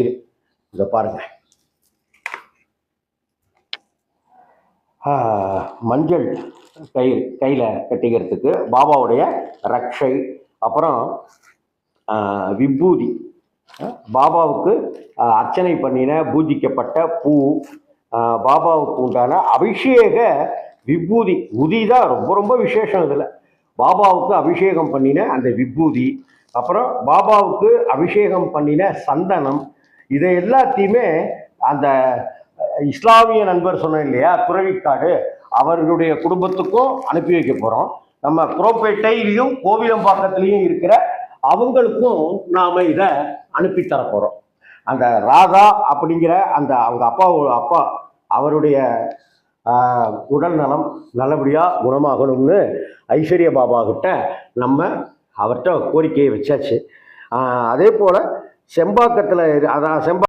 இதை பாருங்க. மஞ்சள் கையில் கட்டிக்கிறதுக்கு பாபாவுடைய ரக்ஷை, அப்புறம் விபூதி, பாபாவுக்கு அர்ச்சனை பண்ணின பூஜிக்கப்பட்ட பூ, பாபாவுக்கு உண்டான அபிஷேக விபூதி. உதி தான் ரொம்ப ரொம்ப விசேஷம். இதில் பாபாவுக்கு அபிஷேகம் பண்ணின அந்த விபூதி, அப்புறம் பாபாவுக்கு அபிஷேகம் பண்ணின சந்தனம், இதை எல்லாத்தையுமே அந்த இஸ்லாமிய நண்பர் சொன்னேன் இல்லையா, துறவிக்காடு, அவர்களுடைய குடும்பத்துக்கும் அனுப்பி வைக்க போகிறோம். நம்ம குரோப்பேட்டையிலையும் கோவிலம்பாக்கத்துலேயும் இருக்கிற அவங்களுக்கும் நாம் இதை அனுப்பித்தர போகிறோம். அந்த ராதா அப்படிங்கிற அந்த அவங்க அப்பா அவருடைய உடல் நலம் நல்லபடியாக குணமாகணும்னு ஐஸ்வர்யா பாபா கிட்ட நம்ம அவர்கிட்ட கோரிக்கையை வச்சாச்சு. அதே போல் செம்பாக்கத்தில் அதான்